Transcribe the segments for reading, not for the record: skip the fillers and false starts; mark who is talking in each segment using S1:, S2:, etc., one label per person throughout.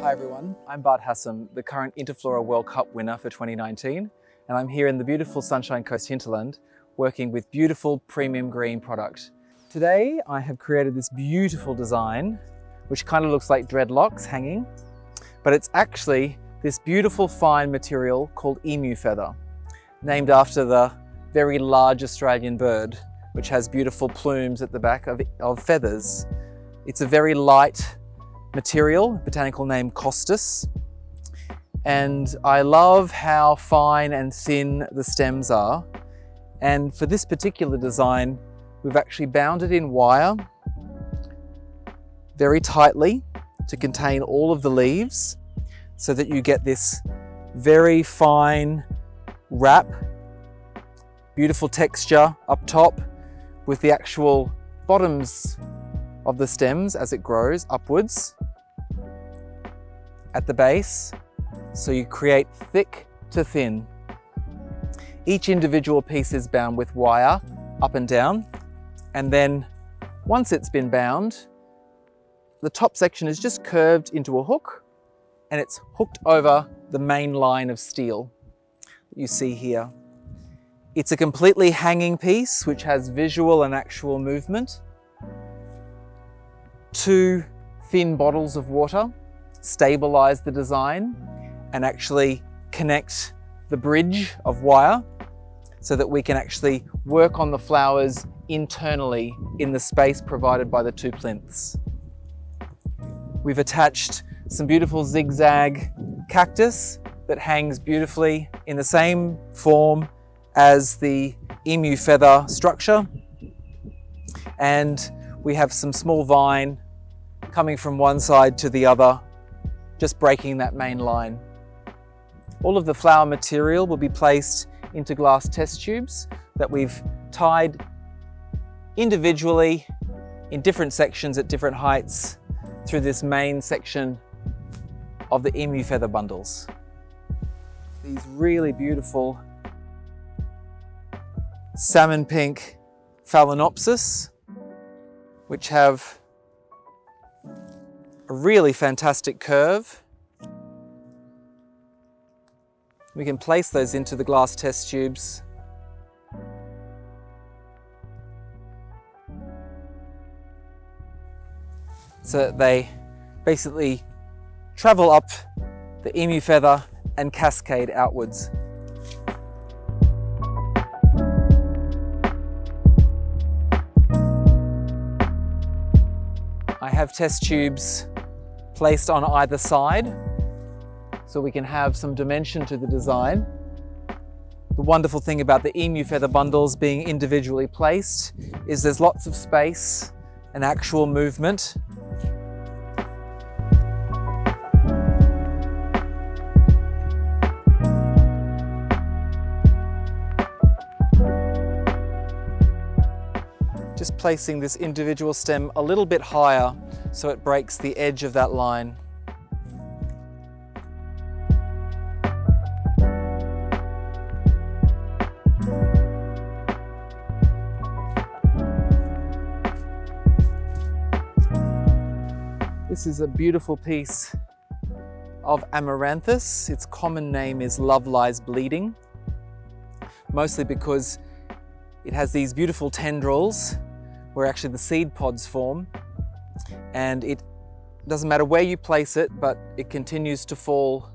S1: Hi everyone, I'm Bart Hassam, the current Interflora World Cup winner for 2019, and I'm here in the beautiful Sunshine Coast hinterland working with beautiful premium green product. Today I have created this beautiful design which kind of looks like dreadlocks hanging, but it's actually this beautiful fine material called emu feather, named after the very large Australian bird which has beautiful plumes at the back of feathers. It's a very light material, botanical name Costus, and I love how fine and thin the stems are. And for this particular design, we've actually bound it in wire very tightly to contain all of the leaves so that you get this very fine wrap, beautiful texture up top with the actual bottoms of the stems as it grows upwards at the base, so you create thick to thin. Each individual piece is bound with wire up and down, and then once it's been bound, the top section is just curved into a hook and it's hooked over the main line of steel that you see here. It's a completely hanging piece which has visual and actual movement. 2 thin bottles of water stabilize the design and actually connect the bridge of wire so that we can actually work on the flowers internally in the space provided by the 2 plinths. We've attached some beautiful zigzag cactus that hangs beautifully in the same form as the emu feather structure, and we have some small vine coming from one side to the other, just breaking that main line. All of the flower material will be placed into glass test tubes that we've tied individually in different sections at different heights through this main section of the emu feather bundles. These really beautiful salmon pink phalaenopsis, which have a really fantastic curve. We can place those into the glass test tubes. So that they basically travel up the emu feather and cascade outwards. I have test tubes placed on either side so we can have some dimension to the design. The wonderful thing about the emu feather bundles being individually placed is there's lots of space and actual movement. Just placing this individual stem a little bit higher so it breaks the edge of that line. This is a beautiful piece of amaranthus. Its common name is Love Lies Bleeding, mostly because it has these beautiful tendrils where actually the seed pods form, and it doesn't matter where you place it, but it continues to fall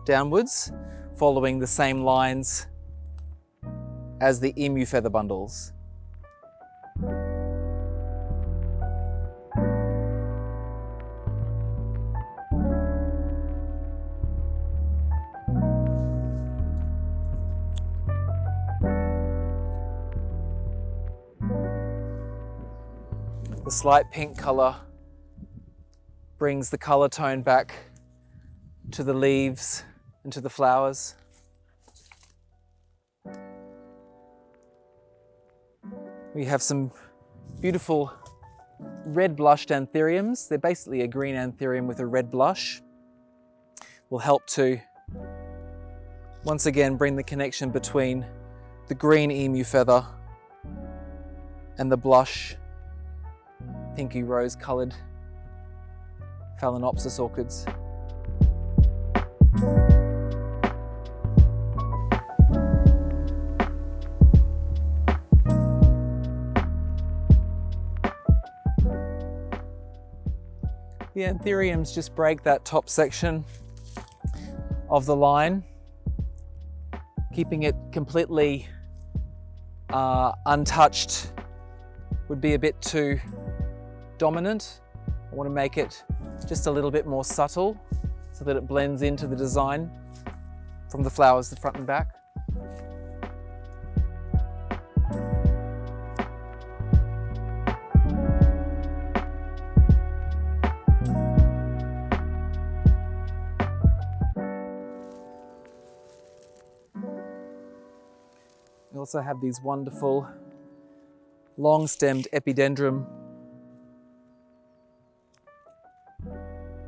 S1: downwards following the same lines as the emu feather bundles. The slight pink colour brings the colour tone back to the leaves and to the flowers. We have some beautiful red blushed anthuriums. They're basically a green anthurium with a red blush. Will help to once again bring the connection between the green emu feather and the blush pinky rose coloured Phalaenopsis orchids. The anthuriums just break that top section of the line, keeping it completely untouched would be a bit too dominant. I want to make it just a little bit more subtle so that it blends into the design from the flowers, the front and back. We also have these wonderful long-stemmed epidendrum,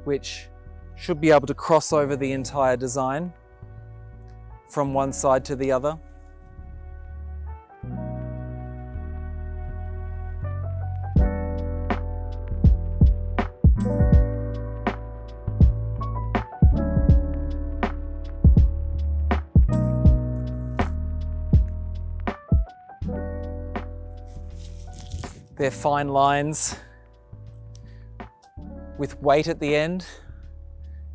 S1: which should be able to cross over the entire design from one side to the other. They're fine lines with weight at the end.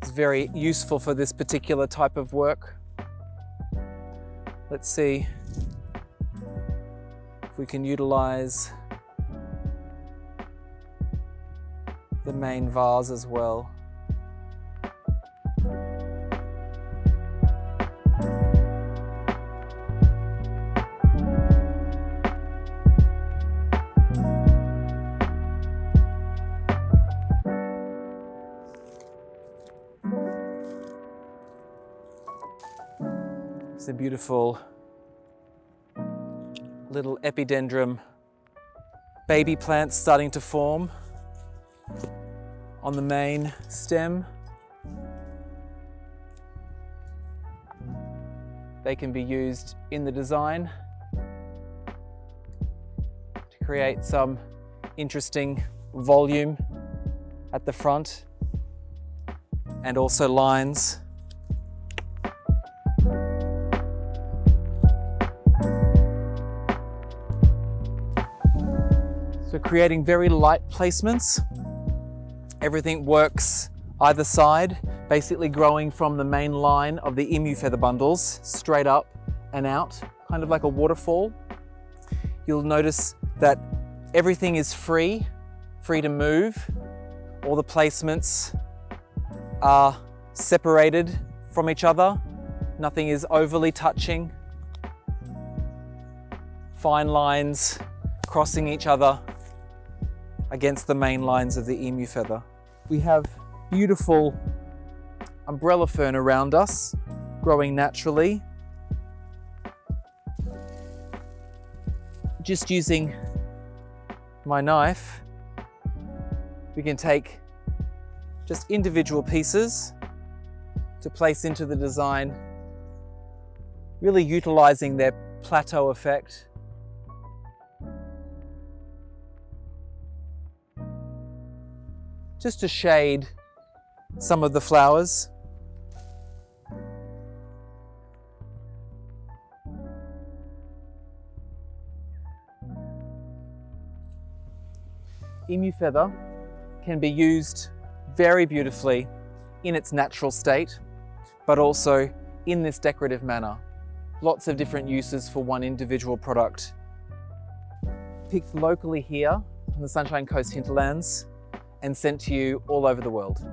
S1: It's very useful for this particular type of work. Let's see if we can utilize the main vase as well. It's a beautiful little epidendrum baby plants starting to form on the main stem. They can be used in the design to create some interesting volume at the front and also lines. So creating very light placements. Everything works either side, basically growing from the main line of the emu feather bundles straight up and out, kind of like a waterfall. You'll notice that everything is free to move. All the placements are separated from each other. Nothing is overly touching. Fine lines crossing each other against the main lines of the emu feather. We have beautiful umbrella fern around us, growing naturally. Just using my knife, we can take just individual pieces to place into the design, really utilizing their plateau effect. Just to shade some of the flowers. Emu feather can be used very beautifully in its natural state, but also in this decorative manner. Lots of different uses for one individual product. Picked locally here on the Sunshine Coast hinterlands and sent to you all over the world.